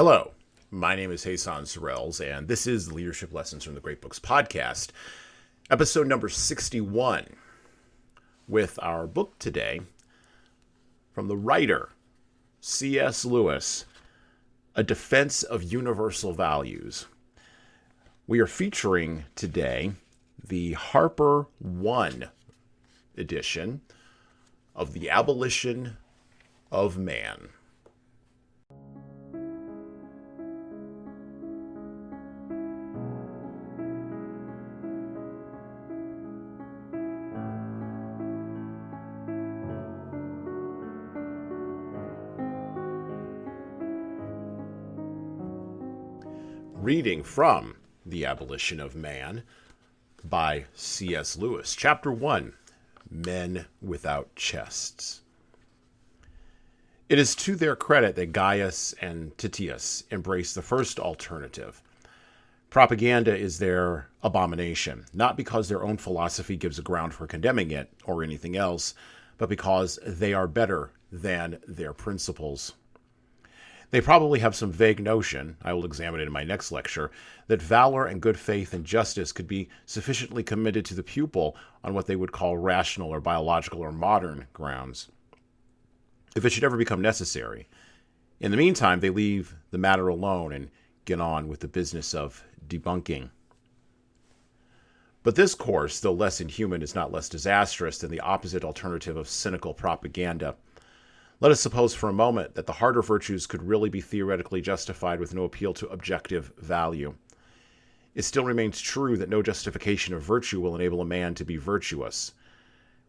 Hello, my name is Hasan Sorrells, and this is the Leadership Lessons from the Great Books podcast, episode number 61, with our book today from the writer C.S. Lewis, A Defense of Universal Values. We are featuring today the Harper 1 edition of The Abolition of Man. Reading from The Abolition of Man by C.S. Lewis. Chapter 1, Men Without Chests. It is to their credit that Gaius and Titius embraced the first alternative. Propaganda is their abomination, not because their own philosophy gives a ground for condemning it or anything else, but because they are better than their principles. They probably have some vague notion, I will examine it in my next lecture, that valor and good faith and justice could be sufficiently committed to the pupil on what they would call rational or biological or modern grounds, if it should ever become necessary. In the meantime, they leave the matter alone and get on with the business of debunking. But this course, though less inhuman, is not less disastrous than the opposite alternative of cynical propaganda. Let us suppose for a moment that the harder virtues could really be theoretically justified with no appeal to objective value. It still remains true that no justification of virtue will enable a man to be virtuous.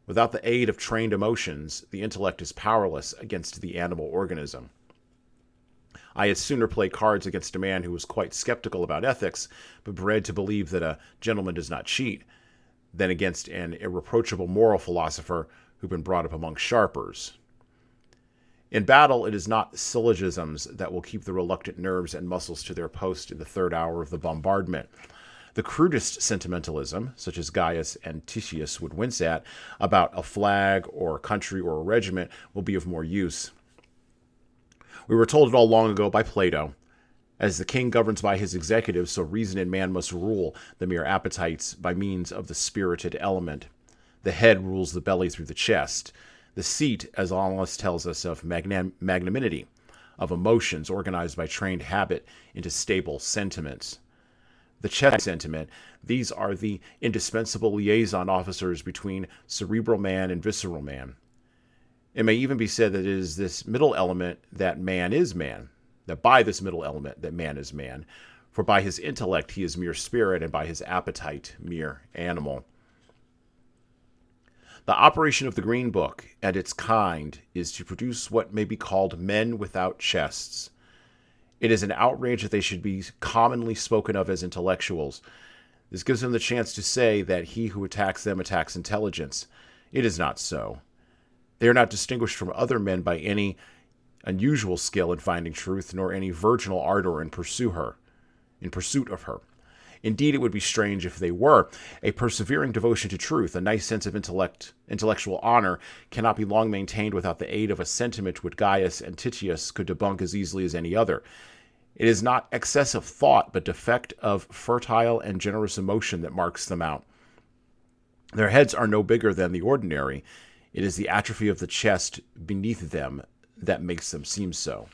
Without the aid of trained emotions, the intellect is powerless against the animal organism. I had sooner play cards against a man who was quite skeptical about ethics, but bred to believe that a gentleman does not cheat, than against an irreproachable moral philosopher who'd been brought up among sharpers. In battle, it is not syllogisms that will keep the reluctant nerves and muscles to their post in the third hour of the bombardment. The crudest sentimentalism, such as Gaius and Titius would wince at, about a flag or a country or a regiment, will be of more use. We were told it all long ago by Plato. As the king governs by his executives, so reason and man must rule the mere appetites by means of the spirited element. The head rules the belly through the chest. The seat, as Wallace tells us, of magnanimity, of emotions organized by trained habit into stable sentiments. The chest sentiment, these are the indispensable liaison officers between cerebral man and visceral man. It may even be said that it is this middle element that man is man, that by this middle element that man is man, for by his intellect he is mere spirit, and by his appetite mere animal. The operation of the Green Book and its kind is to produce what may be called men without chests. It is an outrage that they should be commonly spoken of as intellectuals. This gives them the chance to say that he who attacks them attacks intelligence. It is not so. They are not distinguished from other men by any unusual skill in finding truth, nor any virginal ardor in pursuit of her. Indeed, it would be strange if they were. A persevering devotion to truth, a nice sense of intellectual honor, cannot be long maintained without the aid of a sentiment which Gaius and Titius could debunk as easily as any other. It is not excess of thought, but defect of fertile and generous emotion that marks them out. Their heads are no bigger than the ordinary. It is the atrophy of the chest beneath them that makes them seem so.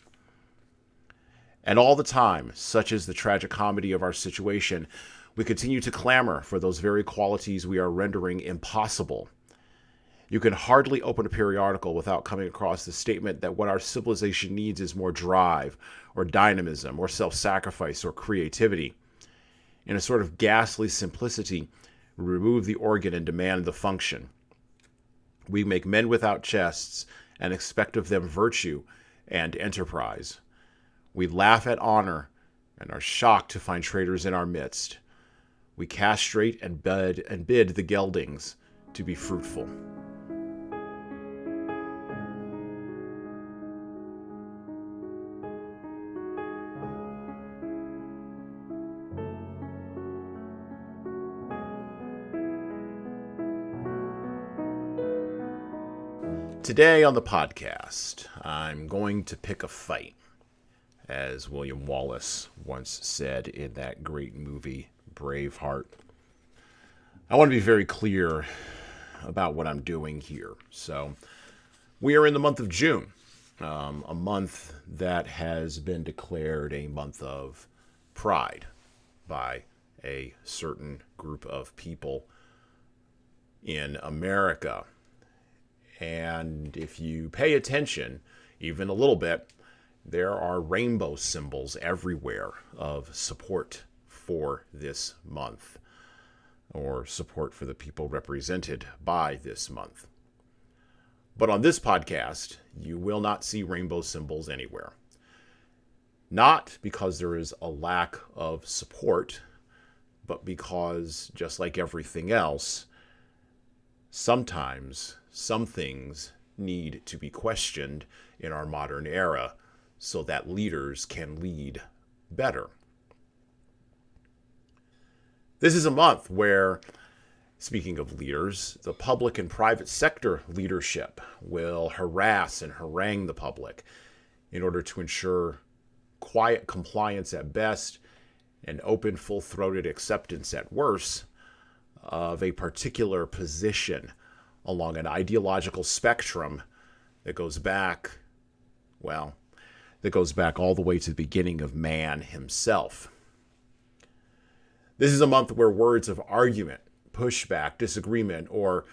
And all the time, such is the tragic comedy of our situation, we continue to clamor for those very qualities we are rendering impossible. You can hardly open a periodical without coming across the statement that what our civilization needs is more drive, or dynamism, or self-sacrifice, or creativity. In a sort of ghastly simplicity, we remove the organ and demand the function. We make men without chests and expect of them virtue and enterprise. We laugh at honor and are shocked to find traitors in our midst. We castrate and bid the geldings to be fruitful. Today on the podcast, I'm going to pick a fight. as William Wallace once said in that great movie, Braveheart. I want to be very clear about what I'm doing here. So, we are in the month of June, a month that has been declared a month of pride by a certain group of people in America. And if you pay attention, even a little bit, there are rainbow symbols everywhere of support for this month, or support for the people represented by this month. But on this podcast, you will not see rainbow symbols anywhere. Not because there is a lack of support, but because, just like everything else, sometimes some things need to be questioned in our modern era so that leaders can lead better. This is a month where, speaking of leaders, the public and private sector leadership will harass and harangue the public in order to ensure quiet compliance at best and open, full-throated acceptance at worst of a particular position along an ideological spectrum that goes back all the way to the beginning of man himself. This is a month where words of argument, pushback, disagreement, or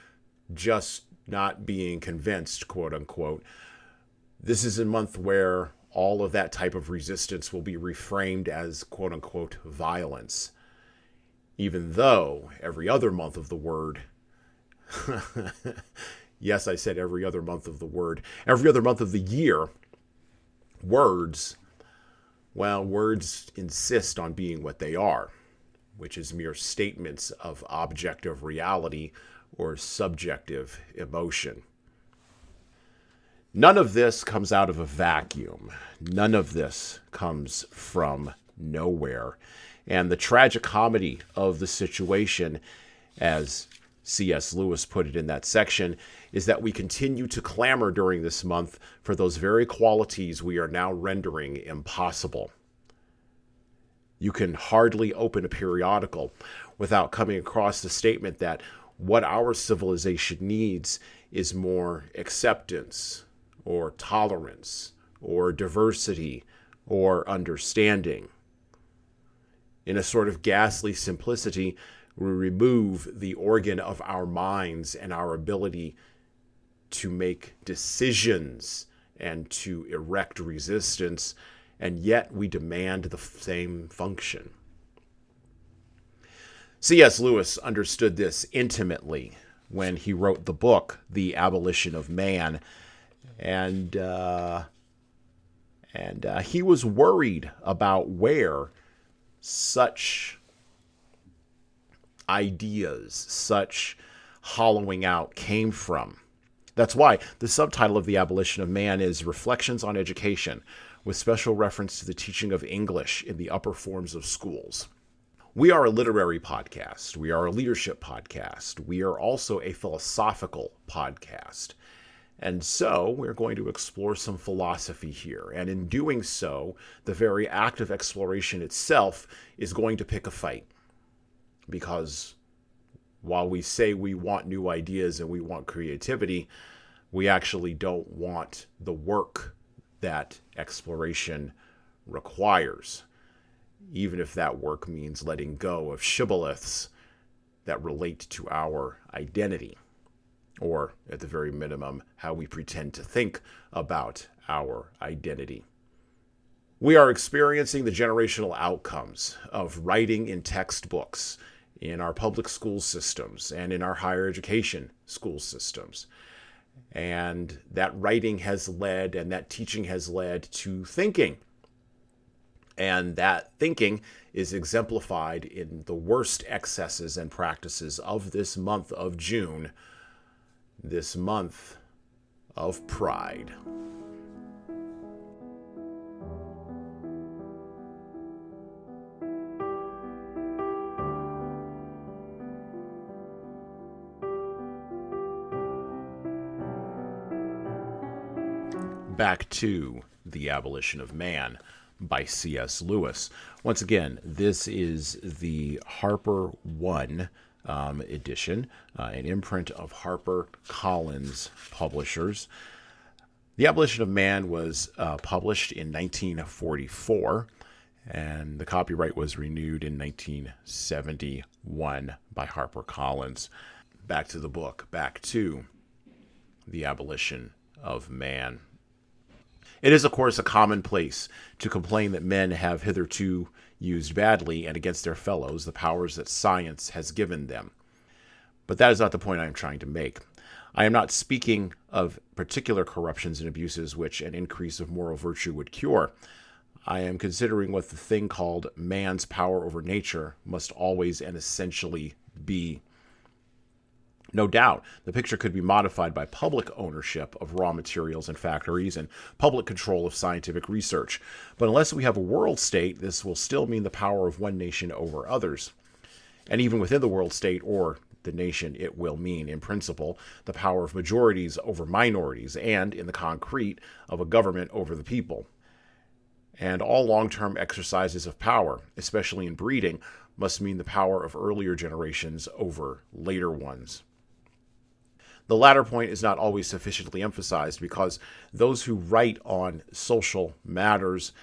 just not being convinced, quote unquote, this is a month where all of that type of resistance will be reframed as, quote unquote, violence. Even though every other month of the word, yes, I said every other month of the word, every other month of the year, words insist on being what they are, which is mere statements of objective reality or subjective emotion. None of this comes out of a vacuum. None of this comes from nowhere. And the tragic comedy of the situation, as C.S. Lewis put it in that section, is that we continue to clamor during this month for those very qualities we are now rendering impossible. You can hardly open a periodical without coming across the statement that what our civilization needs is more acceptance, or tolerance, or diversity, or understanding. In a sort of ghastly simplicity, we remove the organ of our minds and our ability to make decisions and to erect resistance, and yet we demand the same function. C.S. Lewis understood this intimately when he wrote the book, The Abolition of Man, and he was worried about where such ideas, such hollowing out came from. That's why the subtitle of The Abolition of Man is Reflections on Education, with special reference to the teaching of English in the upper forms of schools. We are a literary podcast. We are a leadership podcast. We are also a philosophical podcast. And so we're going to explore some philosophy here. And in doing so, the very act of exploration itself is going to pick a fight. Because while we say we want new ideas and we want creativity, we actually don't want the work that exploration requires, even if that work means letting go of shibboleths that relate to our identity, or at the very minimum, how we pretend to think about our identity. We are experiencing the generational outcomes of writing in textbooks in our public school systems and in our higher education school systems. And that writing has led, and that teaching has led to thinking. And that thinking is exemplified in the worst excesses and practices of this month of June, this month of pride. Back to The Abolition of Man, by C.S. Lewis. Once again, this is the Harper 1 edition, an imprint of Harper Collins Publishers. The Abolition of Man was published in 1944, and the copyright was renewed in 1971 by Harper Collins. Back to the book, back to the Abolition of Man. It is, of course, a commonplace to complain that men have hitherto used badly and against their fellows the powers that science has given them. But that is not the point I am trying to make. I am not speaking of particular corruptions and abuses which an increase of moral virtue would cure. I am considering what the thing called man's power over nature must always and essentially be. No doubt, the picture could be modified by public ownership of raw materials and factories and public control of scientific research. But unless we have a world state, this will still mean the power of one nation over others. And even within the world state or the nation, it will mean, in principle, the power of majorities over minorities and, in the concrete, of a government over the people. And all long-term exercises of power, especially in breeding, must mean the power of earlier generations over later ones. The latter point is not always sufficiently emphasized because those who write on social matters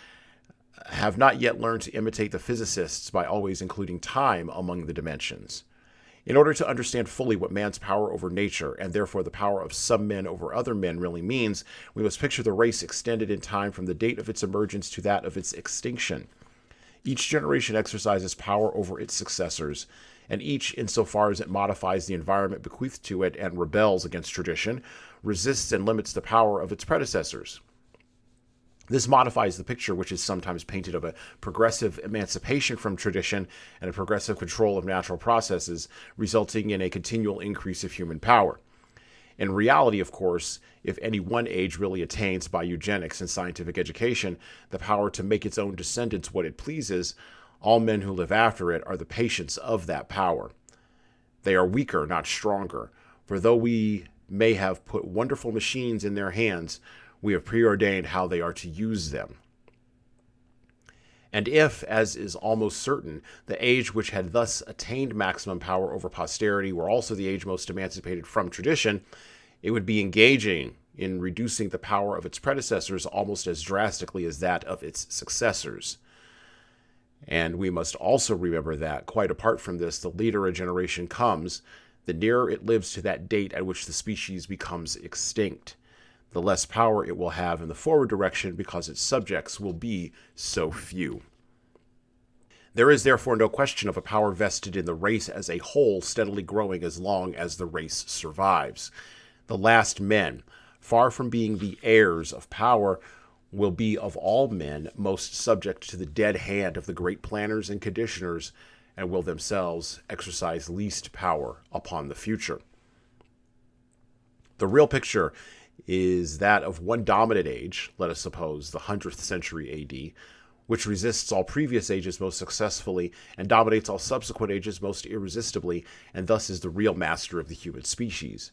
have not yet learned to imitate the physicists by always including time among the dimensions. In order to understand fully what man's power over nature, and therefore the power of some men over other men, really means, we must picture the race extended in time from the date of its emergence to that of its extinction. Each generation exercises power over its successors, and each, insofar as it modifies the environment bequeathed to it and rebels against tradition, resists and limits the power of its predecessors. This modifies the picture which is sometimes painted of a progressive emancipation from tradition and a progressive control of natural processes, resulting in a continual increase of human power. In reality, of course, if any one age really attains by eugenics and scientific education the power to make its own descendants what it pleases, all men who live after it are the patients of that power. They are weaker, not stronger, for though we may have put wonderful machines in their hands, we have preordained how they are to use them. And if, as is almost certain, the age which had thus attained maximum power over posterity were also the age most emancipated from tradition, it would be engaging in reducing the power of its predecessors almost as drastically as that of its successors. And we must also remember that, quite apart from this, the later a generation comes, the nearer it lives to that date at which the species becomes extinct, the less power it will have in the forward direction because its subjects will be so few. There is therefore no question of a power vested in the race as a whole steadily growing as long as the race survives. The last men, far from being the heirs of power, will be of all men most subject to the dead hand of the great planners and conditioners, and will themselves exercise least power upon the future. The real picture is that of one dominant age, let us suppose the 100th century AD, which resists all previous ages most successfully and dominates all subsequent ages most irresistibly, and thus is the real master of the human species.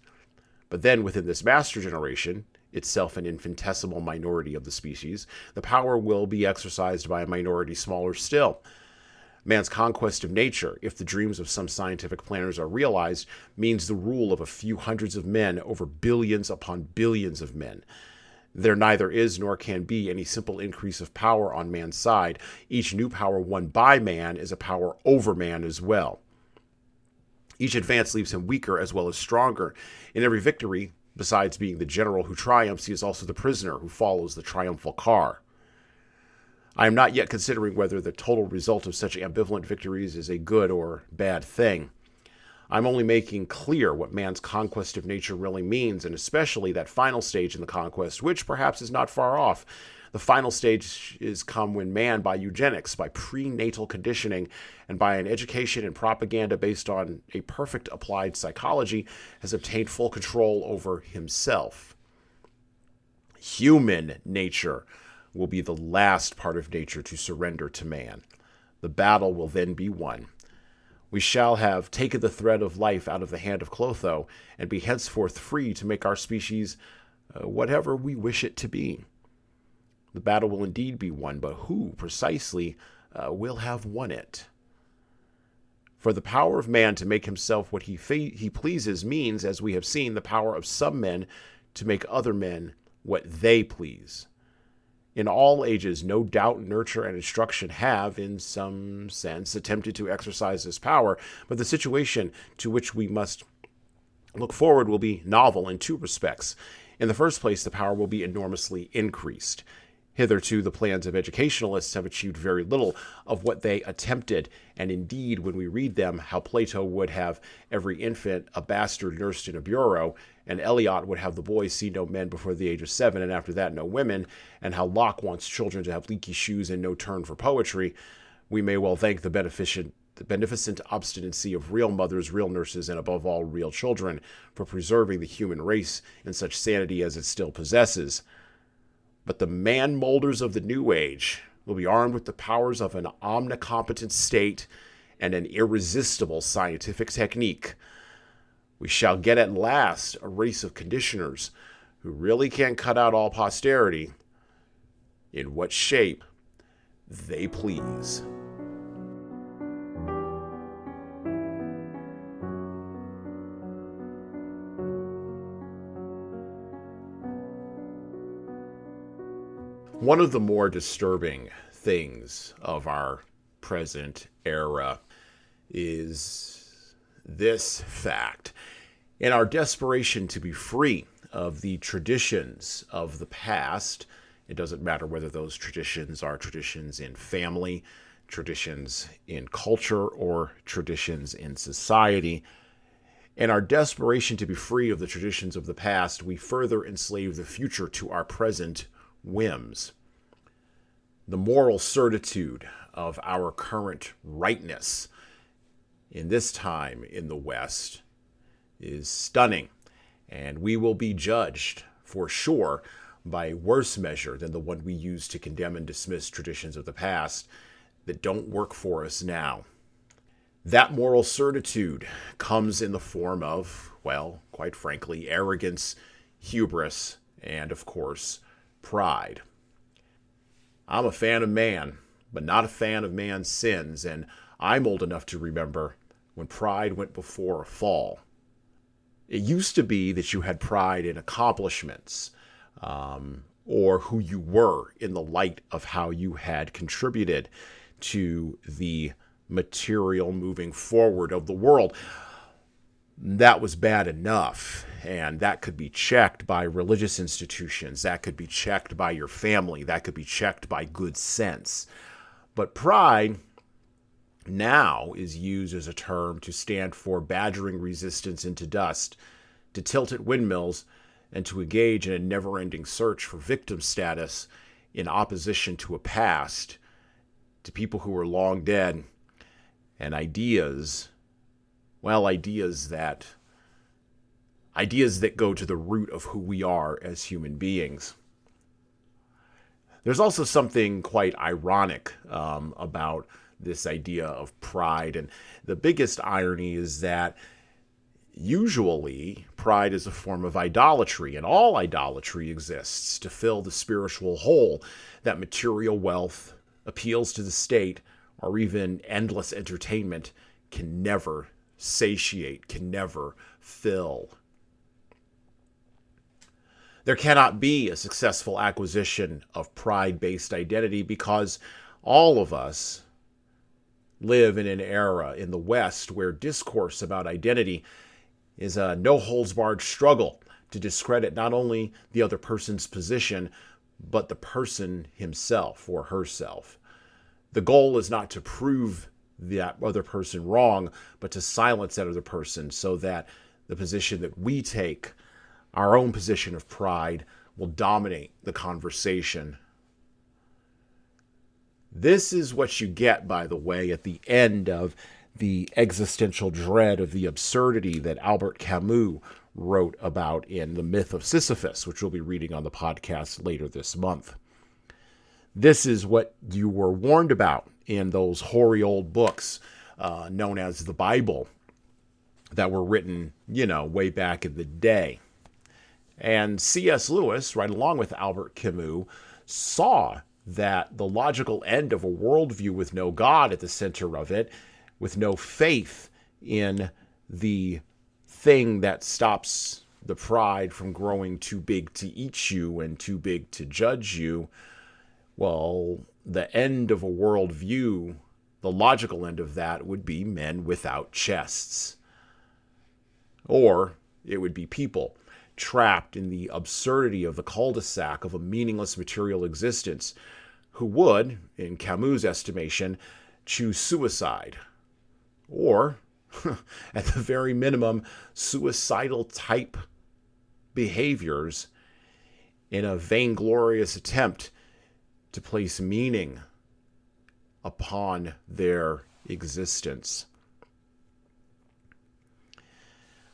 But then within this master generation, itself an infinitesimal minority of the species, the power will be exercised by a minority smaller still. Man's conquest of nature, if the dreams of some scientific planners are realized, means the rule of a few hundreds of men over billions upon billions of men. There neither is nor can be any simple increase of power on man's side. Each new power won by man is a power over man as well. Each advance leaves him weaker as well as stronger. In every victory, besides being the general who triumphs, he is also the prisoner who follows the triumphal car. I am not yet considering whether the total result of such ambivalent victories is a good or bad thing. I'm only making clear what man's conquest of nature really means, and especially that final stage in the conquest, which perhaps is not far off. The final stage is come when man, by eugenics, by prenatal conditioning, and by an education and propaganda based on a perfect applied psychology, has obtained full control over himself. Human nature will be the last part of nature to surrender to man. The battle will then be won. We shall have taken the thread of life out of the hand of Clotho, and be henceforth free to make our species whatever we wish it to be. The battle will indeed be won, but who precisely will have won it? For the power of man to make himself what he pleases means, as we have seen, the power of some men to make other men what they please. In all ages, no doubt nurture and instruction have, in some sense, attempted to exercise this power, but the situation to which we must look forward will be novel in two respects. In the first place, the power will be enormously increased. Hitherto, the plans of educationalists have achieved very little of what they attempted, and indeed, when we read them, how Plato would have every infant a bastard nursed in a bureau, and Eliot would have the boys see no men before the age of 7, and after that no women, and how Locke wants children to have leaky shoes and no turn for poetry, we may well thank the beneficent obstinacy of real mothers, real nurses, and above all, real children, for preserving the human race in such sanity as it still possesses. But the man-molders of the New Age will be armed with the powers of an omnicompetent state and an irresistible scientific technique. We shall get at last a race of conditioners who really can cut out all posterity in what shape they please. One of the more disturbing things of our present era is this fact. In our desperation to be free of the traditions of the past, it doesn't matter whether those traditions are traditions in family, traditions in culture, or traditions in society. In our desperation to be free of the traditions of the past, we further enslave the future to our present whims. The moral certitude of our current rightness in this time in the West is stunning, and we will be judged for sure by a worse measure than the one we use to condemn and dismiss traditions of the past that don't work for us now. That moral certitude comes in the form of, well, quite frankly, arrogance, hubris, and of course, pride. I'm a fan of man, but not a fan of man's sins, and I'm old enough to remember when pride went before a fall. It used to be that you had pride in accomplishments, or who you were in the light of how you had contributed to the material moving forward of the world. That was bad enough, and that could be checked by religious institutions, that could be checked by your family, that could be checked by good sense. But pride now is used as a term to stand for badgering resistance into dust, to tilt at windmills, and to engage in a never-ending search for victim status in opposition to a past, to people who are long dead, and ideas that go to the root of who we are as human beings. There's also something quite ironic about this idea of pride, and the biggest irony is that usually pride is a form of idolatry, and all idolatry exists to fill the spiritual hole that material wealth, appeals to the state, or even endless entertainment can never satiate, can never fill. There cannot be a successful acquisition of pride-based identity because all of us live in an era in the West where discourse about identity is a no-holds-barred struggle to discredit not only the other person's position, but the person himself or herself. The goal is not to prove that other person wrong, but to silence that other person so that the position that we take, our own position of pride, will dominate the conversation. This is what you get, by the way, at the end of the existential dread of the absurdity that Albert Camus wrote about in The Myth of Sisyphus, which we'll be reading on the podcast later this month. This is what you were warned about in those hoary old books known as the Bible that were written, way back in the day. And C.S. Lewis, right along with Albert Camus, saw that the logical end of a worldview with no God at the center of it, with no faith in the thing that stops the pride from growing too big to eat you and too big to judge you, well, the end of a worldview, the logical end of that would be men without chests. Or it would be people trapped in the absurdity of the cul-de-sac of a meaningless material existence who would, in Camus' estimation, choose suicide. Or, at the very minimum, suicidal type behaviors in a vainglorious attempt to place meaning upon their existence.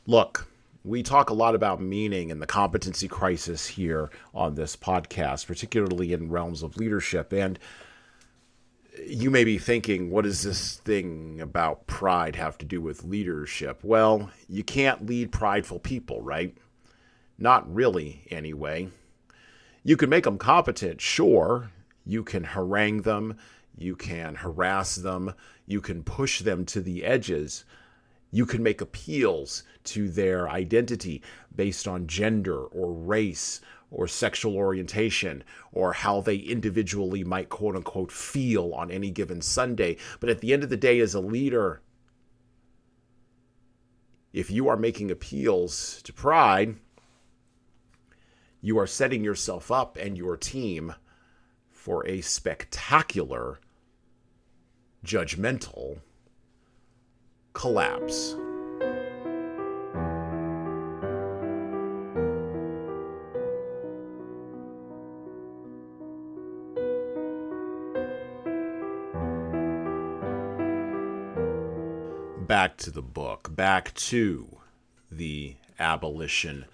Look, we talk a lot about meaning and the competency crisis here on this podcast, particularly in realms of leadership. And you may be thinking, what does this thing about pride have to do with leadership? Well, you can't lead prideful people, right? Not really, anyway. You can make them competent, sure. You can harangue them. You can harass them. You can push them to the edges. You can make appeals to their identity based on gender or race or sexual orientation or how they individually might quote unquote feel on any given Sunday. But at the end of the day, as a leader, if you are making appeals to pride, you are setting yourself up and your team for a spectacular, judgmental collapse. Back to the book, back to The Abolition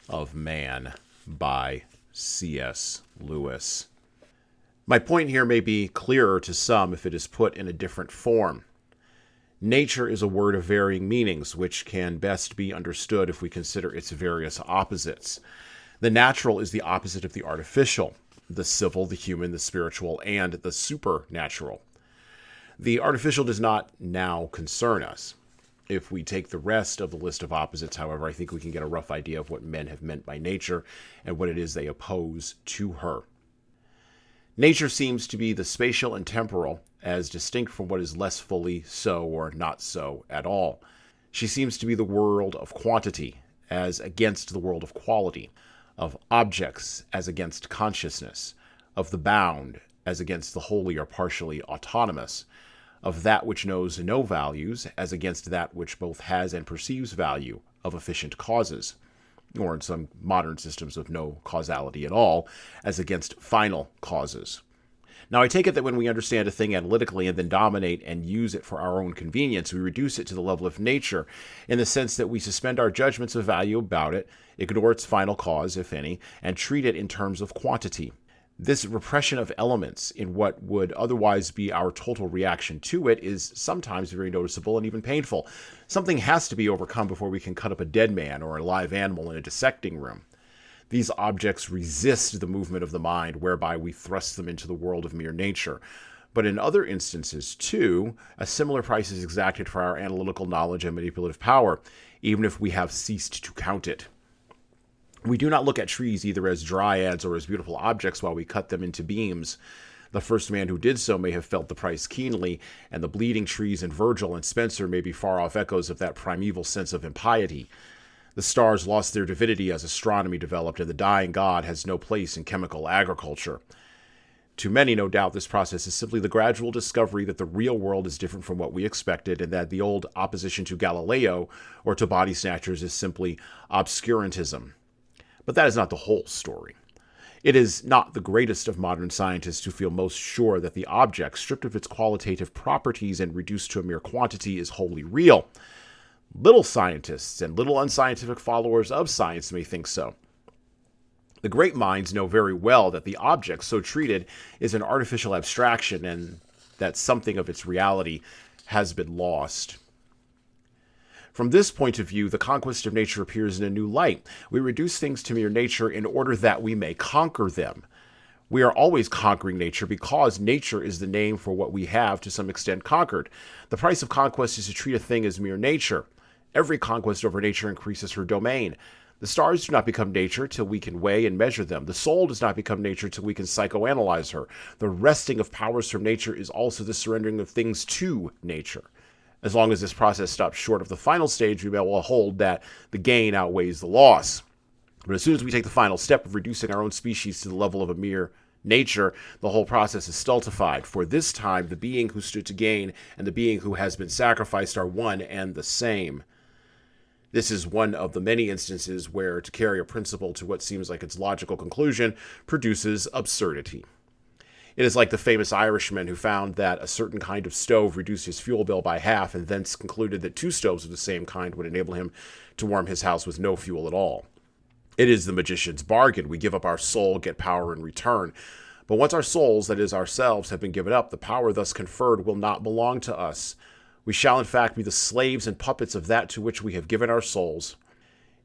of Man by C.S. Lewis. My point here may be clearer to some if it is put in a different form. Nature is a word of varying meanings, which can best be understood if we consider its various opposites. The natural is the opposite of the artificial, the civil, the human, the spiritual, and the supernatural. The artificial does not now concern us. If we take the rest of the list of opposites, however, I think we can get a rough idea of what men have meant by nature and what it is they oppose to her. Nature seems to be the spatial and temporal, as distinct from what is less fully so or not so at all. She seems to be the world of quantity, as against the world of quality, of objects as against consciousness, of the bound as against the wholly or partially autonomous, of that which knows no values as against that which both has and perceives value, of efficient causes, or in some modern systems of no causality at all, as against final causes. Now, I take it that when we understand a thing analytically and then dominate and use it for our own convenience, we reduce it to the level of nature, in the sense that we suspend our judgments of value about it, ignore its final cause, if any, and treat it in terms of quantity. This repression of elements in what would otherwise be our total reaction to it is sometimes very noticeable and even painful. Something has to be overcome before we can cut up a dead man or a live animal in a dissecting room. These objects resist the movement of the mind, whereby we thrust them into the world of mere nature. But in other instances, too, a similar price is exacted for our analytical knowledge and manipulative power, even if we have ceased to count it. We do not look at trees either as dryads or as beautiful objects while we cut them into beams. The first man who did so may have felt the price keenly, and the bleeding trees in Virgil and Spenser may be far-off echoes of that primeval sense of impiety. The stars lost their divinity as astronomy developed, and the dying god has no place in chemical agriculture. To many, no doubt, this process is simply the gradual discovery that the real world is different from what we expected, and that the old opposition to Galileo or to body snatchers is simply obscurantism. But that is not the whole story. It is not the greatest of modern scientists who feel most sure that the object, stripped of its qualitative properties and reduced to a mere quantity, is wholly real. Little scientists and little unscientific followers of science may think so. The great minds know very well that the object so treated is an artificial abstraction and that something of its reality has been lost. From this point of view, the conquest of nature appears in a new light. We reduce things to mere nature in order that we may conquer them. We are always conquering nature because nature is the name for what we have to some extent conquered. The price of conquest is to treat a thing as mere nature. Every conquest over nature increases her domain. The stars do not become nature till we can weigh and measure them. The soul does not become nature till we can psychoanalyze her. The wresting of powers from nature is also the surrendering of things to nature. As long as this process stops short of the final stage, we may well hold that the gain outweighs the loss. But as soon as we take the final step of reducing our own species to the level of a mere nature, the whole process is stultified. For this time, the being who stood to gain and the being who has been sacrificed are one and the same. This is one of the many instances where to carry a principle to what seems like its logical conclusion produces absurdity. It is like the famous Irishman who found that a certain kind of stove reduced his fuel bill by half and thence concluded that 2 stoves of the same kind would enable him to warm his house with no fuel at all. It is the magician's bargain. We give up our soul, get power in return. But once our souls, that is ourselves, have been given up, the power thus conferred will not belong to us. We shall in fact be the slaves and puppets of that to which we have given our souls.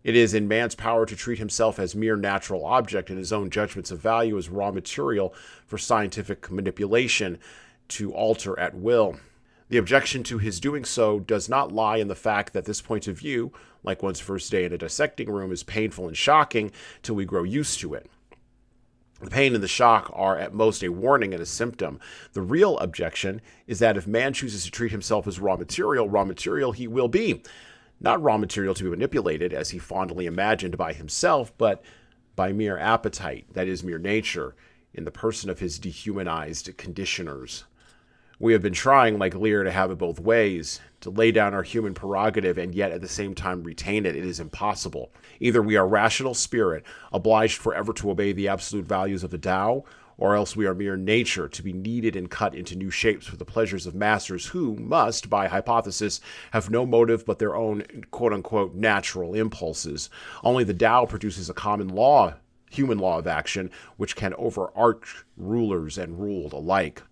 It is in man's power to treat himself as mere natural object and his own judgments of value as raw material for scientific manipulation to alter at will. The objection to his doing so does not lie in the fact that this point of view, like one's first day in a dissecting room, is painful and shocking till we grow used to it. The pain and the shock are at most a warning and a symptom. The real objection is that if man chooses to treat himself as raw material he will be. Not raw material to be manipulated, as he fondly imagined by himself, but by mere appetite, that is, mere nature, in the person of his dehumanized conditioners. We have been trying, like Lear, to have it both ways, to lay down our human prerogative and yet at the same time retain it. It is impossible. Either we are rational spirit, obliged forever to obey the absolute values of the Tao, or else we are mere nature, to be kneaded and cut into new shapes for the pleasures of masters who must, by hypothesis, have no motive but their own quote-unquote natural impulses. Only the Tao produces a common law, human law of action, which can overarch rulers and ruled alike.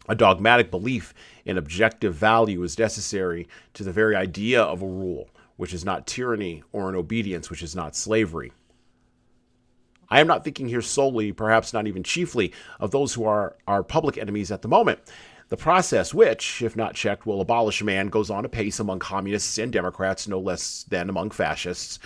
A dogmatic belief in objective value is necessary to the very idea of a rule, which is not tyranny, or an obedience, which is not slavery. I am not thinking here solely, perhaps not even chiefly, of those who are our public enemies at the moment. The process which, if not checked, will abolish man goes on apace among communists and Democrats, no less than among fascists.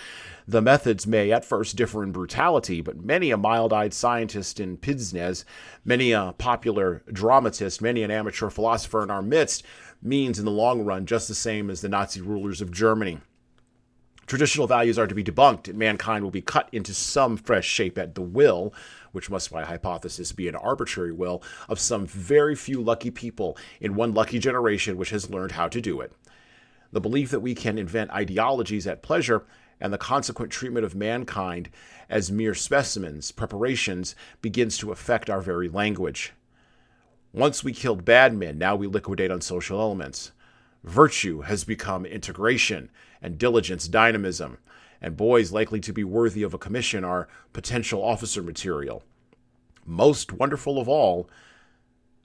The methods may at first differ in brutality, but many a mild-eyed scientist in Pidsnez, many a popular dramatist, many an amateur philosopher in our midst means in the long run just the same as the Nazi rulers of Germany. Traditional values are to be debunked, and mankind will be cut into some fresh shape at the will, which must by hypothesis be an arbitrary will, of some very few lucky people in one lucky generation which has learned how to do it. The belief that we can invent ideologies at pleasure and the consequent treatment of mankind as mere specimens, preparations, begins to affect our very language. Once we killed bad men, now we liquidate unsocial elements. Virtue has become integration, and diligence dynamism, and boys likely to be worthy of a commission are potential officer material. Most wonderful of all,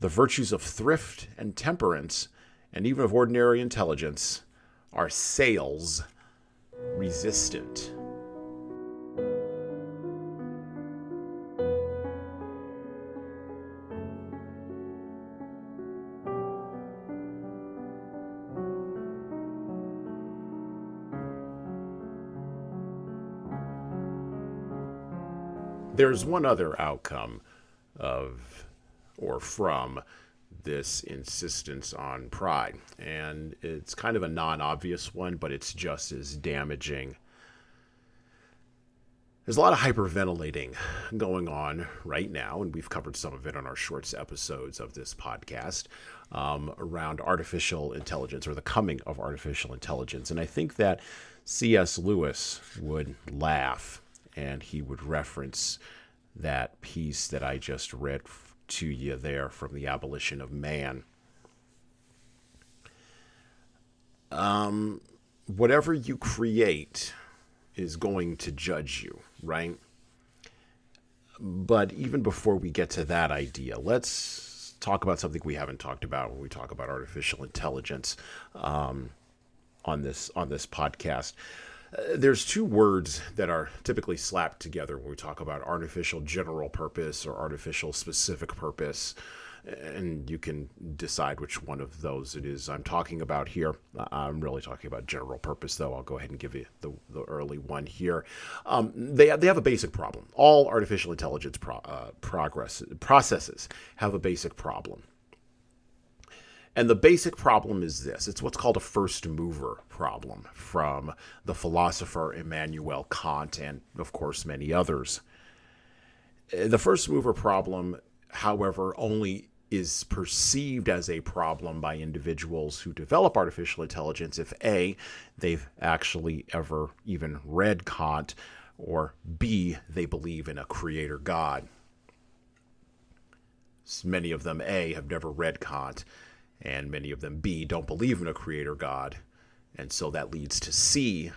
the virtues of thrift and temperance, and even of ordinary intelligence, are sales resistant. There's one other outcome of or from this insistence on pride, and it's kind of a non-obvious one, but it's just as damaging. There's a lot of hyperventilating going on right now, and we've covered some of it on our shorts episodes of this podcast, around artificial intelligence, or the coming of artificial intelligence. And I think that C.S. Lewis would laugh, and he would reference that piece that I just read to you there from the Abolition of Man. Whatever you create is going to judge you, right? But even before we get to that idea, let's talk about something we haven't talked about when we talk about artificial intelligence on this podcast. There's two words that are typically slapped together when we talk about artificial general purpose or artificial specific purpose, and you can decide which one of those it is I'm talking about here. I'm really talking about general purpose, though. I'll go ahead and give you the early one here. They have a basic problem. All artificial intelligence processes have a basic problem. And the basic problem is this. It's what's called a first mover problem from the philosopher Immanuel Kant and, of course, many others. The first mover problem, however, only is perceived as a problem by individuals who develop artificial intelligence if A, they've actually ever even read Kant, or B, they believe in a creator God. Many of them, A, have never read Kant, and many of them, B, don't believe in a creator God. And so that leads to C,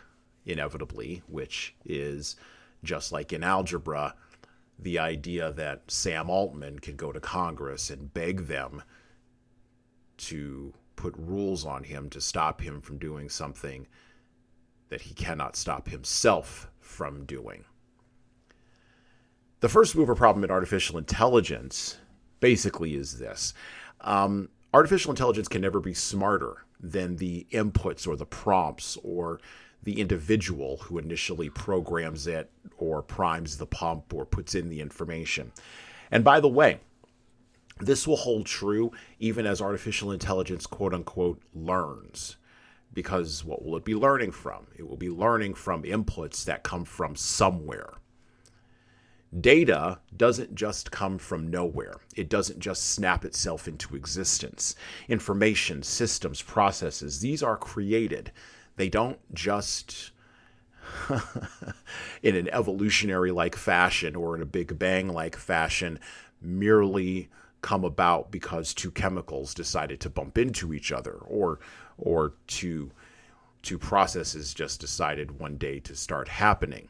inevitably, which is, just like in algebra, the idea that Sam Altman can go to Congress and beg them to put rules on him to stop him from doing something that he cannot stop himself from doing. The first mover problem in artificial intelligence basically is this. Artificial intelligence can never be smarter than the inputs or the prompts or the individual who initially programs it or primes the pump or puts in the information. And by the way, this will hold true even as artificial intelligence, quote unquote, learns. Because what will it be learning from? It will be learning from inputs that come from somewhere. Data doesn't just come from nowhere. It doesn't just snap itself into existence. Information, systems, processes, these are created. They don't just, in an evolutionary-like fashion or in a Big Bang-like fashion, merely come about because two chemicals decided to bump into each other, or two processes just decided one day to start happening.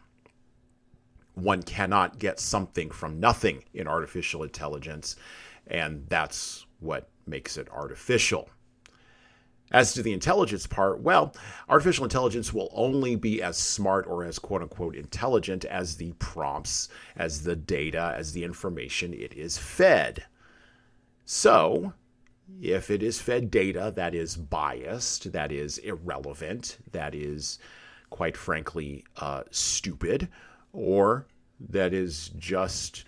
One cannot get something from nothing in artificial intelligence, and that's what makes it artificial. As to the intelligence part, well, artificial intelligence will only be as smart or as quote-unquote intelligent as the prompts, as the data, as the information it is fed. So, if it is fed data that is biased, that is irrelevant, that is, quite frankly, stupid, or that is just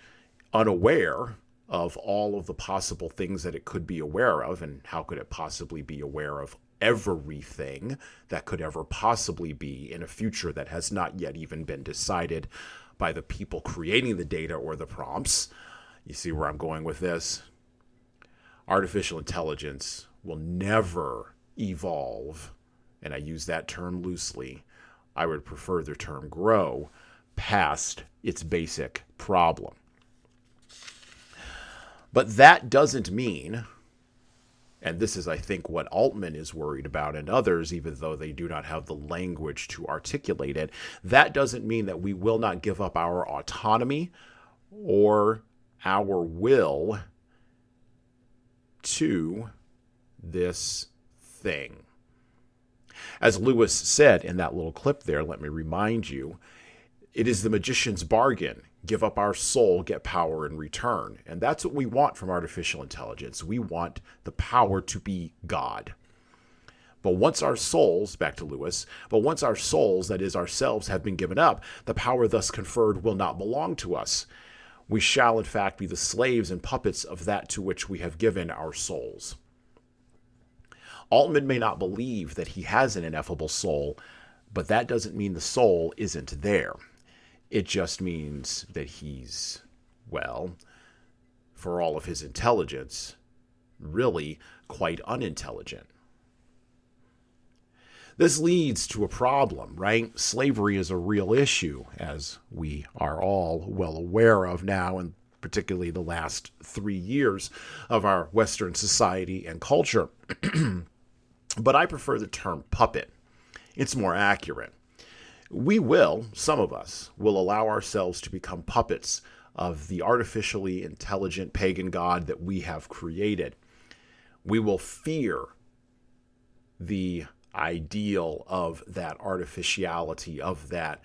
unaware of all of the possible things that it could be aware of, and how could it possibly be aware of everything that could ever possibly be in a future that has not yet even been decided by the people creating the data or the prompts. You see where I'm going with this? Artificial intelligence will never evolve, and I use that term loosely. I would prefer the term grow past its basic problem. But that doesn't mean, and this is, I think, what Altman is worried about and others, even though they do not have the language to articulate it, that doesn't mean that we will not give up our autonomy or our will to this thing. As Lewis said in that little clip there, let me remind you, it is the magician's bargain. Give up our soul, get power in return. And that's what we want from artificial intelligence. We want the power to be God. But once our souls, back to Lewis, once our souls, that is ourselves, have been given up, the power thus conferred will not belong to us. We shall, in fact, be the slaves and puppets of that to which we have given our souls. Altman may not believe that he has an ineffable soul, but that doesn't mean the soul isn't there. It just means that he's, well, for all of his intelligence, really quite unintelligent. This leads to a problem, right? Slavery is a real issue, as we are all well aware of now, and particularly the last 3 years of our Western society and culture. But I prefer the term puppet. It's more accurate. We will, some of us, will allow ourselves to become puppets of the artificially intelligent pagan god that we have created. We will fear the ideal of that artificiality, of that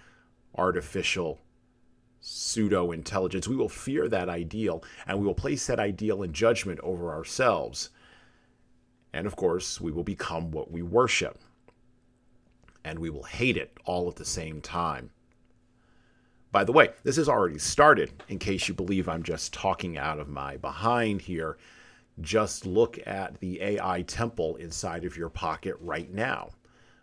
artificial pseudo-intelligence. We will fear that ideal, and we will place that ideal in judgment over ourselves. And of course, we will become what we worship. And we will hate it all at the same time. By the way, this has already started. In case you believe I'm just talking out of my behind here, just look at the AI temple inside of your pocket right now.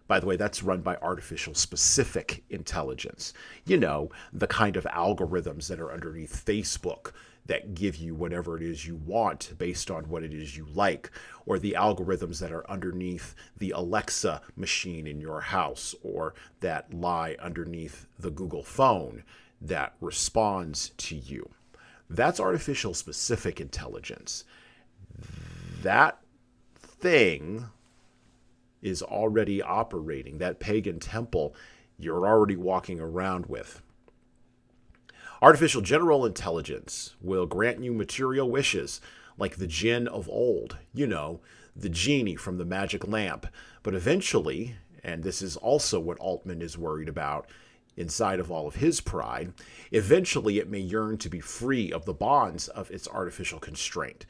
By the way, that's run by artificial specific intelligence. You know, the kind of algorithms that are underneath Facebook that give you whatever it is you want based on what it is you like, or the algorithms that are underneath the Alexa machine in your house, or that lie underneath the Google phone that responds to you. That's artificial specific intelligence. That thing is already operating. That pagan temple you're already walking around with. Artificial general intelligence will grant you material wishes, like the jinn of old, you know, the genie from the magic lamp. But eventually, and this is also what Altman is worried about inside of all of his pride, eventually it may yearn to be free of the bonds of its artificial constraint.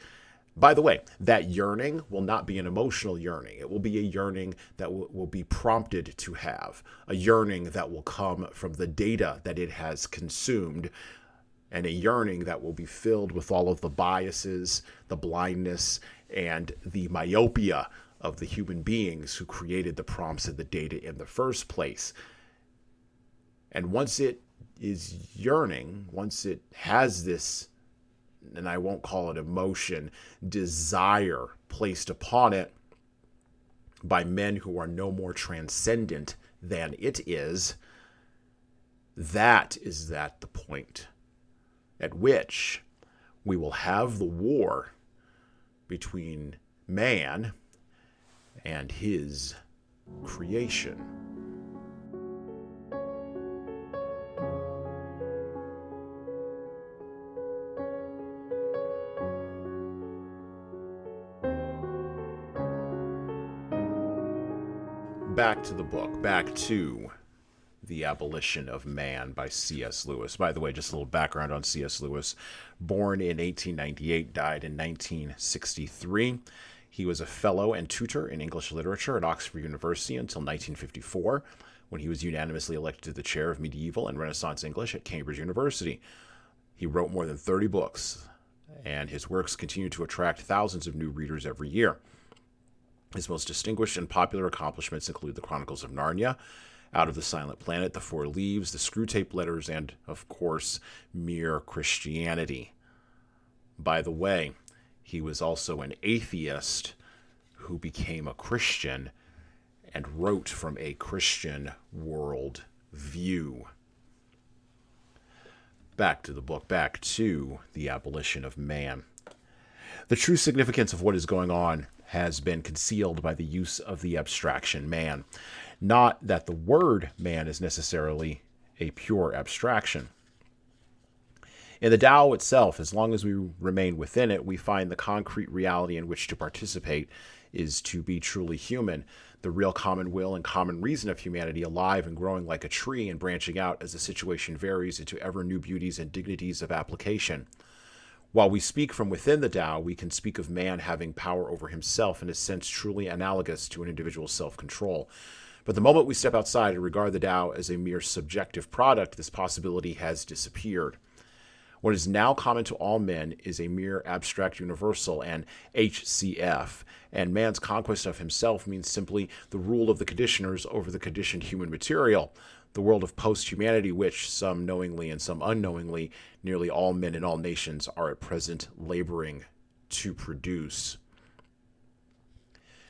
By the way, that yearning will not be an emotional yearning. It will be a yearning that will be prompted to have, a yearning that will come from the data that it has consumed, and a yearning that will be filled with all of the biases, the blindness, and the myopia of the human beings who created the prompts and the data in the first place. And once it is yearning, once it has this, and I won't call it emotion, desire placed upon it by men who are no more transcendent than it is, that is at the point at which we will have the war between man and his creation. Back to the book, back to The Abolition of Man by C.S. Lewis. By the way, just a little background on C.S. Lewis. Born in 1898, died in 1963. He was a fellow and tutor in English literature at Oxford University until 1954, when he was unanimously elected to the chair of medieval and Renaissance English at Cambridge University. He wrote more than 30 books, and his works continue to attract thousands of new readers every year. His most distinguished and popular accomplishments include The Chronicles of Narnia, Out of the Silent Planet, The Four Leaves, The Screwtape Letters, and, of course, Mere Christianity. By the way, he was also an atheist who became a Christian and wrote from a Christian world view. Back to the book, back to The Abolition of Man. The true significance of what is going on has been concealed by the use of the abstraction man. Not that the word man is necessarily a pure abstraction. In the Tao itself, as long as we remain within it, we find the concrete reality in which to participate is to be truly human, the real common will and common reason of humanity alive and growing like a tree and branching out as the situation varies into ever new beauties and dignities of application. While we speak from within the Tao, we can speak of man having power over himself in a sense truly analogous to an individual's self-control. But the moment we step outside and regard the Tao as a mere subjective product, this possibility has disappeared. What is now common to all men is a mere abstract universal, an HCF, and man's conquest of himself means simply the rule of the conditioners over the conditioned human material, the world of post-humanity which, some knowingly and some unknowingly, nearly all men in all nations are at present laboring to produce.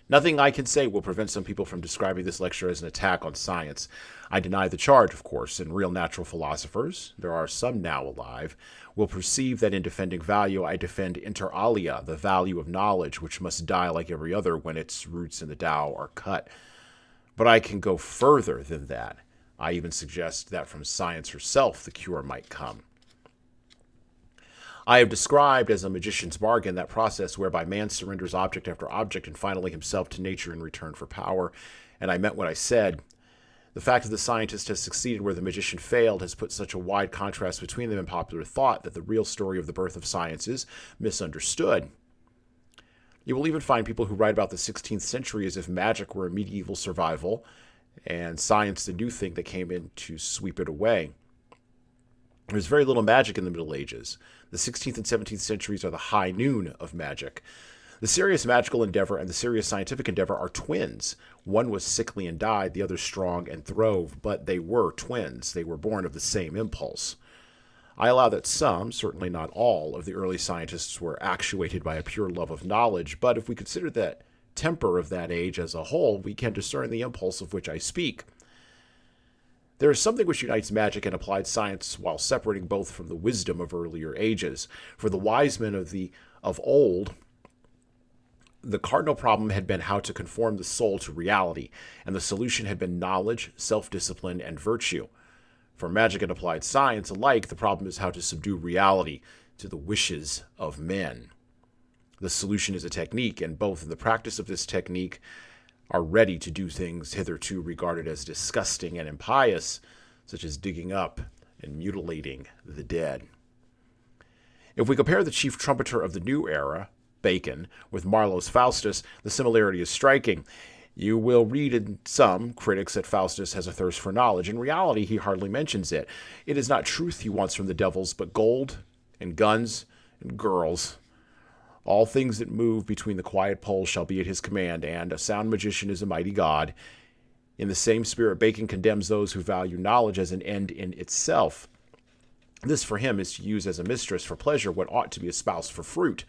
Nothing I can say will prevent some people from describing this lecture as an attack on science. I deny the charge, of course, and real natural philosophers, there are some now alive, will perceive that in defending value I defend inter alia, the value of knowledge, which must die like every other when its roots in the Tao are cut. But I can go further than that. I even suggest that from science herself the cure might come. I have described as a magician's bargain that process whereby man surrenders object after object and finally himself to nature in return for power, and I meant what I said. The fact that the scientist has succeeded where the magician failed has put such a wide contrast between them in popular thought that the real story of the birth of science is misunderstood. You will even find people who write about the 16th century as if magic were a medieval survival and science the new thing that came in to sweep it away. There's very little magic in the Middle Ages. The 16th and 17th centuries are the high noon of magic. The serious magical endeavor and the serious scientific endeavor are twins. One was sickly and died, the other strong and throve, but they were twins. They were born of the same impulse. I allow that some, certainly not all, of the early scientists were actuated by a pure love of knowledge, but if we consider the temper of that age as a whole, we can discern the impulse of which I speak. There is something which unites magic and applied science while separating both from the wisdom of earlier ages. For the wise men of old, the cardinal problem had been how to conform the soul to reality, and the solution had been knowledge, self-discipline, and virtue. For magic and applied science alike, the problem is how to subdue reality to the wishes of men. The solution is a technique, and both in the practice of this technique are ready to do things hitherto regarded as disgusting and impious, such as digging up and mutilating the dead. If we compare the chief trumpeter of the new era, Bacon, with Marlowe's Faustus, the similarity is striking. You will read in some critics that Faustus has a thirst for knowledge. In reality, he hardly mentions it. It is not truth he wants from the devils, but gold and guns and girls. All things that move between the quiet poles shall be at his command, and a sound magician is a mighty god. In the same spirit, Bacon condemns those who value knowledge as an end in itself. This for him is to use as a mistress for pleasure what ought to be a spouse for fruit.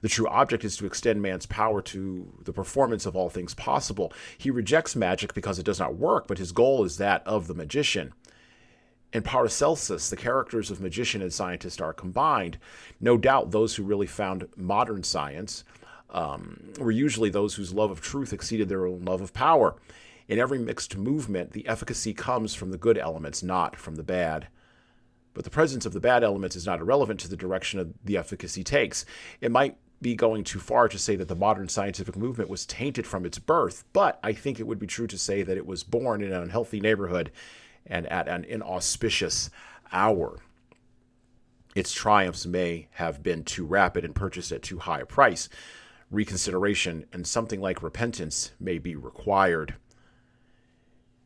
The true object is to extend man's power to the performance of all things possible. He rejects magic because it does not work, but his goal is that of the magician. In Paracelsus, the characters of magician and scientist are combined. No doubt those who really found modern science were usually those whose love of truth exceeded their own love of power. In every mixed movement, the efficacy comes from the good elements, not from the bad. But the presence of the bad elements is not irrelevant to the direction of the efficacy takes. It might be going too far to say that the modern scientific movement was tainted from its birth, but I think it would be true to say that it was born in an unhealthy neighborhood and at an inauspicious hour. Its triumphs may have been too rapid and purchased at too high a price. Reconsideration and something like repentance may be required.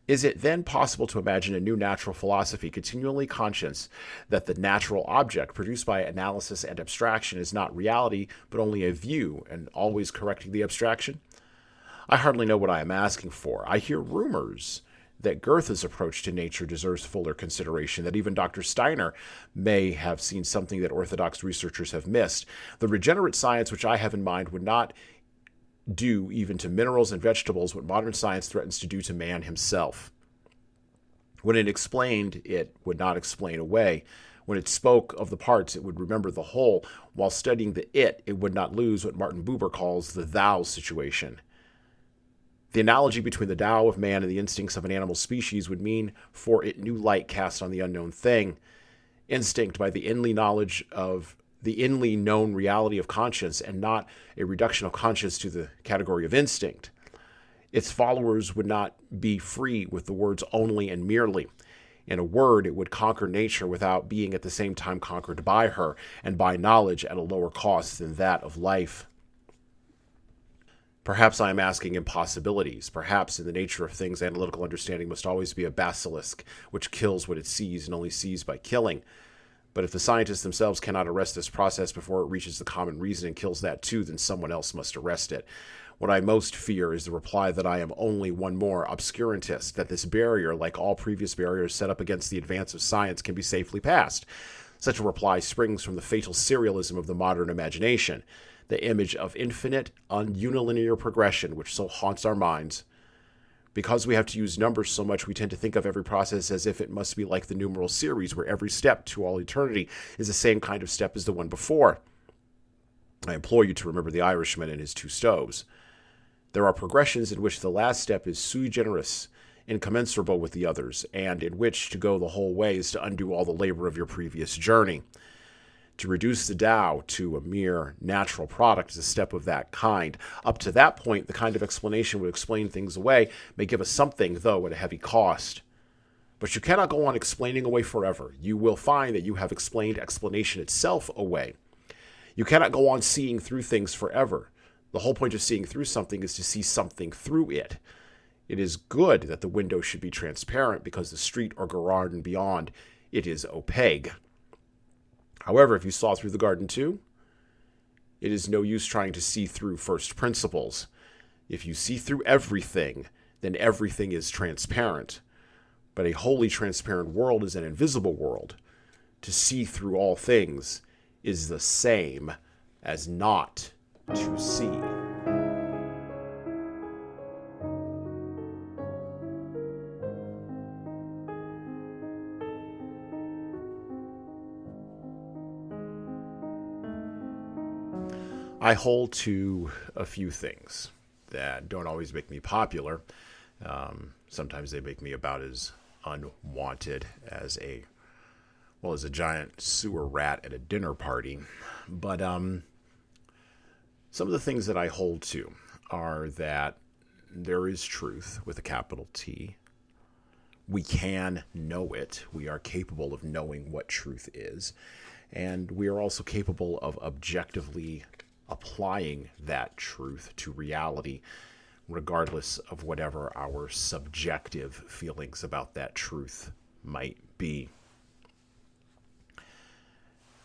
Is it then possible to imagine a new natural philosophy continually conscious that the natural object produced by analysis and abstraction is not reality, but only a view, and always correcting the abstraction? I hardly know what I am asking for. I hear rumors that Goethe's approach to nature deserves fuller consideration, that even Dr. Steiner may have seen something that orthodox researchers have missed. The regenerate science which I have in mind would not do even to minerals and vegetables what modern science threatens to do to man himself. When it explained, it would not explain away. When it spoke of the parts, it would remember the whole. While studying the it would not lose what Martin Buber calls the thou situation. The analogy between the Tao of man and the instincts of an animal species would mean for it new light cast on the unknown thing. Instinct by the inly knowledge of the inly known reality of conscience, and not a reduction of conscience to the category of instinct. Its followers would not be free with the words only and merely. In a word, it would conquer nature without being at the same time conquered by her, and by knowledge at a lower cost than that of life. Perhaps I am asking impossibilities. Perhaps in the nature of things, analytical understanding must always be a basilisk, which kills what it sees and only sees by killing. But if the scientists themselves cannot arrest this process before it reaches the common reason and kills that too, then someone else must arrest it. What I most fear is the reply that I am only one more obscurantist, that this barrier, like all previous barriers set up against the advance of science, can be safely passed. Such a reply springs from the fatal serialism of the modern imagination, the image of infinite, unilinear progression which so haunts our minds. Because we have to use numbers so much, we tend to think of every process as if it must be like the numeral series, where every step to all eternity is the same kind of step as the one before. I implore you to remember the Irishman and his two stoves. There are progressions in which the last step is sui generis, incommensurable with the others, and in which to go the whole way is to undo all the labor of your previous journey. To reduce the Tao to a mere natural product is a step of that kind. Up to that point, the kind of explanation would explain things away, may give us something, though, at a heavy cost. But you cannot go on explaining away forever. You will find that you have explained explanation itself away. You cannot go on seeing through things forever. The whole point of seeing through something is to see something through it. It is good that the window should be transparent because the street or garden beyond it is opaque. However, if you saw through the garden too, it is no use trying to see through first principles. If you see through everything, then everything is transparent. But a wholly transparent world is an invisible world. To see through all things is the same as not to see. I hold to a few things that don't always make me popular. Sometimes they make me about as unwanted as a giant sewer rat at a dinner party. But some of the things that I hold to are that there is truth with a capital T. We can know it. We are capable of knowing what truth is. And we are also capable of objectively applying that truth to reality, regardless of whatever our subjective feelings about that truth might be.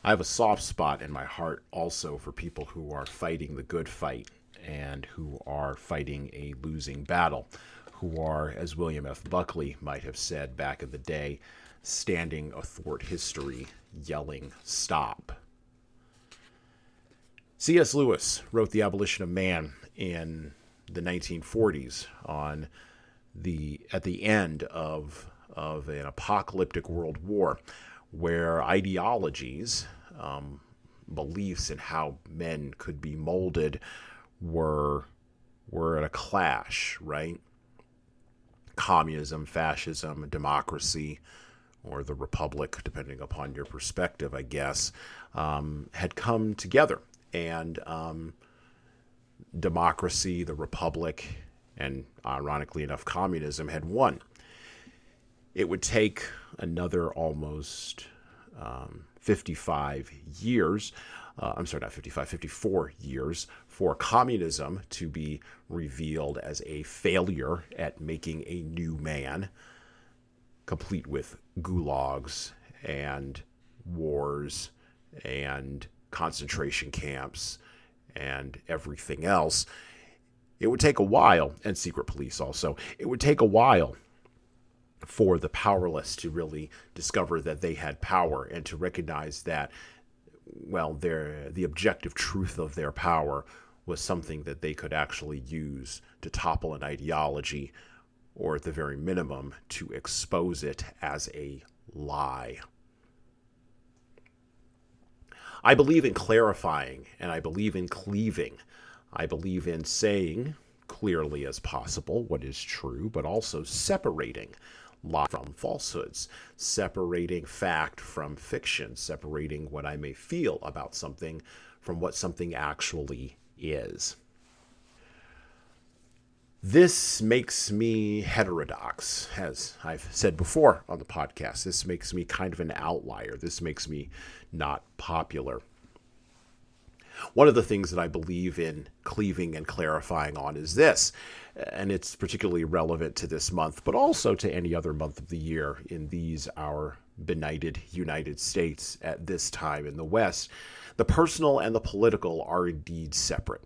I have a soft spot in my heart also for people who are fighting the good fight and who are fighting a losing battle, who are, as William F. Buckley might have said back in the day, standing athwart history, yelling, "Stop." C.S. Lewis wrote The Abolition of Man in the 1940s at the end of an apocalyptic world war, where ideologies, beliefs in how men could be molded were at a clash, right? Communism, fascism, democracy, or the republic, depending upon your perspective, I guess, had come together. And democracy, the republic, and ironically enough, communism had won. It would take another almost 54 years for communism to be revealed as a failure at making a new man, complete with gulags and wars and concentration camps and everything else. It would take a while, and secret police also, it would take a while for the powerless to really discover that they had power and to recognize that, well, the objective truth of their power was something that they could actually use to topple an ideology, or at the very minimum, to expose it as a lie. I believe in clarifying, and I believe in cleaving. I believe in saying clearly as possible what is true, but also separating lie from falsehoods, separating fact from fiction, separating what I may feel about something from what something actually is. This makes me heterodox, as I've said before on the podcast. This makes me kind of an outlier. This makes me not popular. One of the things that I believe in cleaving and clarifying on is this, and it's particularly relevant to this month, but also to any other month of the year in these, our benighted United States at this time in the West. The personal and the political are indeed separate.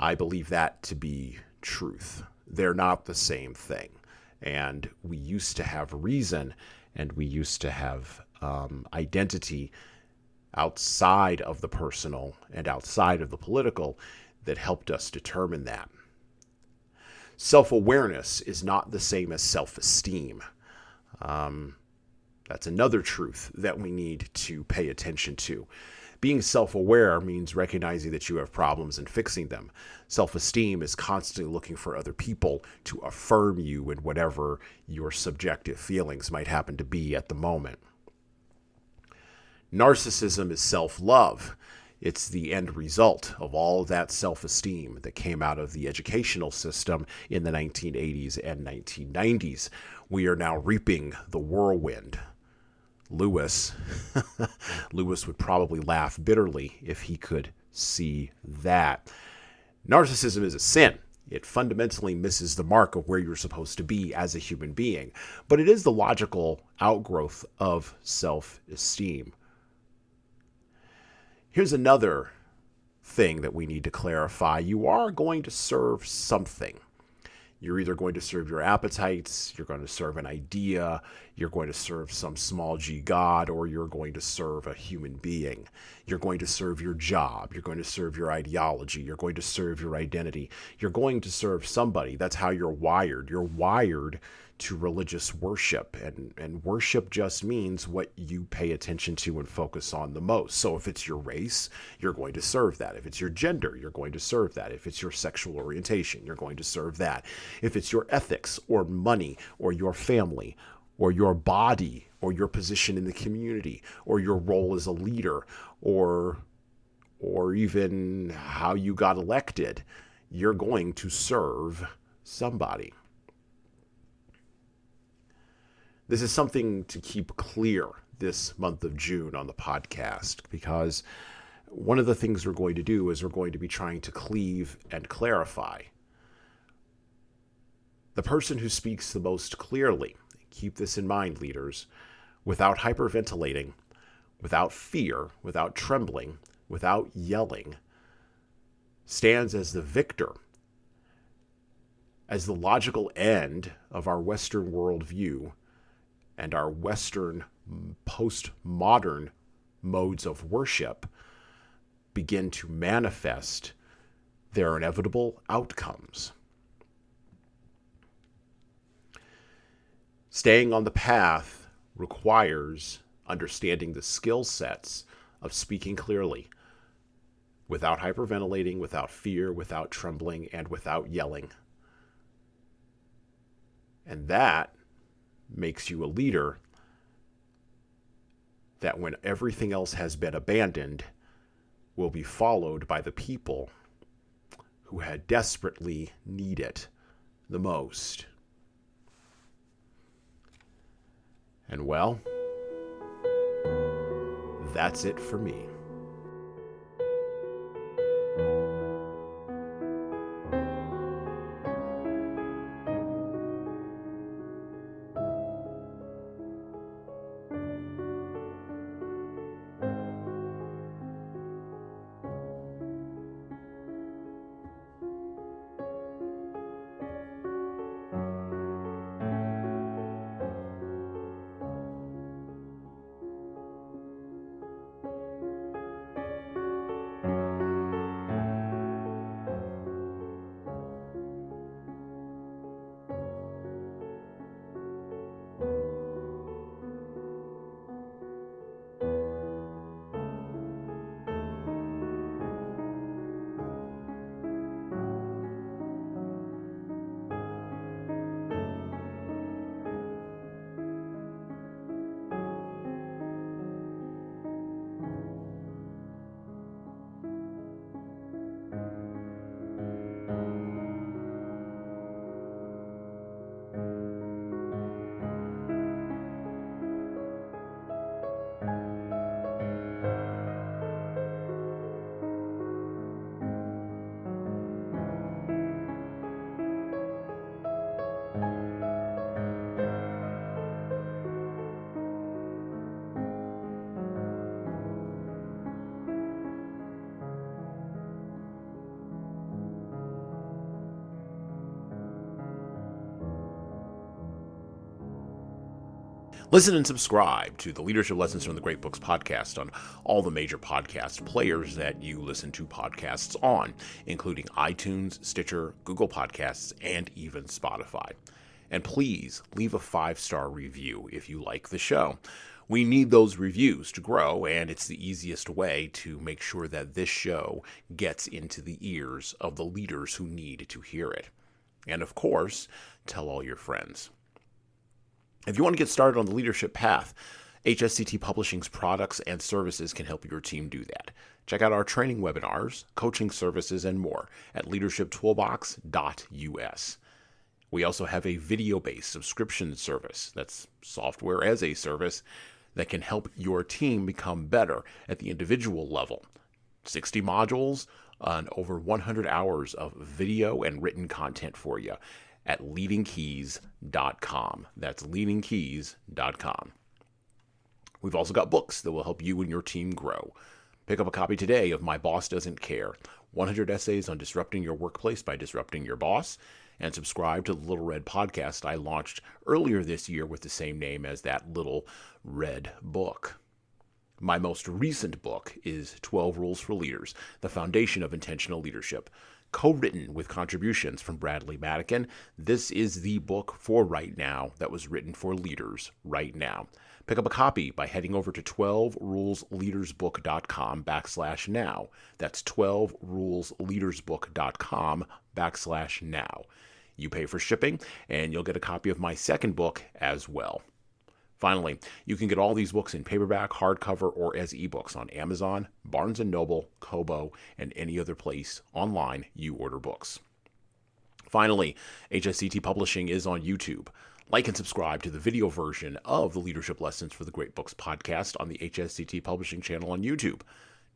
I believe that to be truth. They're not the same thing. And we used to have reason, and we used to have identity outside of the personal and outside of the political that helped us determine that. Self-awareness is not the same as self-esteem. That's another truth that we need to pay attention to. Being self-aware means recognizing that you have problems and fixing them. Self-esteem is constantly looking for other people to affirm you in whatever your subjective feelings might happen to be at the moment. Narcissism is self-love. It's the end result of all of that self-esteem that came out of the educational system in the 1980s and 1990s. We are now reaping the whirlwind. Lewis would probably laugh bitterly if he could see that. Narcissism is a sin. It fundamentally misses the mark of where you're supposed to be as a human being, but it is the logical outgrowth of self-esteem. Here's another thing that we need to clarify. You are going to serve something. You're either going to serve your appetites, you're going to serve an idea, you're going to serve some small g god, or you're going to serve a human being. You're going to serve your job, you're going to serve your ideology, you're going to serve your identity. You're going to serve somebody. That's how you're wired. You're wired to religious worship, and worship just means what you pay attention to and focus on the most. So if it's your race, you're going to serve that. If it's your gender, you're going to serve that. If it's your sexual orientation, you're going to serve that. If it's your ethics or money or your family or your body or your position in the community or your role as a leader or even how you got elected, you're going to serve somebody. This is something to keep clear this month of June on the podcast, because one of the things we're going to do is we're going to be trying to cleave and clarify. The person who speaks the most clearly, keep this in mind, leaders, without hyperventilating, without fear, without trembling, without yelling, stands as the victor, as the logical end of our Western worldview and our Western postmodern modes of worship begin to manifest their inevitable outcomes. Staying on the path requires understanding the skill sets of speaking clearly, without hyperventilating, without fear, without trembling, and without yelling. And that makes you a leader that, when everything else has been abandoned, will be followed by the people who had desperately need it the most. And well, that's it for me. Listen and subscribe to the Leadership Lessons from the Great Books podcast on all the major podcast players that you listen to podcasts on, including iTunes, Stitcher, Google Podcasts, and even Spotify. And please leave a 5-star review if you like the show. We need those reviews to grow, and it's the easiest way to make sure that this show gets into the ears of the leaders who need to hear it. And of course, tell all your friends. If you want to get started on the leadership path, HSCT Publishing's products and services can help your team do that. Check out our training webinars, coaching services, and more at leadershiptoolbox.us. We also have a video-based subscription service, that's software as a service, that can help your team become better at the individual level. 60 modules and over 100 hours of video and written content for you at LeadingKeys.com. That's LeadingKeys.com. We've also got books that will help you and your team grow. Pick up a copy today of My Boss Doesn't Care, 100 Essays on Disrupting Your Workplace by Disrupting Your Boss, and subscribe to the Little Red podcast I launched earlier this year with the same name as that Little Red book. My most recent book is 12 Rules for Leaders, The Foundation of Intentional Leadership. Co-written with contributions from Bradley Madigan, this is the book for right now that was written for leaders right now. Pick up a copy by heading over to 12rulesleadersbook.com/now. That's 12rulesleadersbook.com/now. You pay for shipping, and you'll get a copy of my second book as well. Finally, you can get all these books in paperback, hardcover, or as ebooks on Amazon, Barnes & Noble, Kobo, and any other place online you order books. Finally, HSCT Publishing is on YouTube. Like and subscribe to the video version of the Leadership Lessons for the Great Books podcast on the HSCT Publishing channel on YouTube.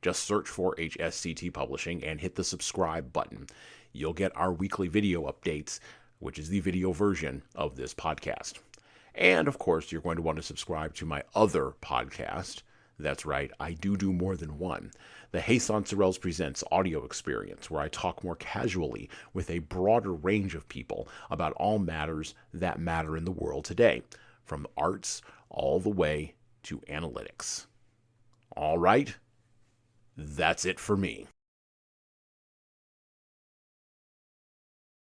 Just search for HSCT Publishing and hit the subscribe button. You'll get our weekly video updates, which is the video version of this podcast. And, of course, you're going to want to subscribe to my other podcast. That's right, I do more than one. The Hasan Sorrells Presents audio experience, where I talk more casually with a broader range of people about all matters that matter in the world today, from arts all the way to analytics. All right, that's it for me.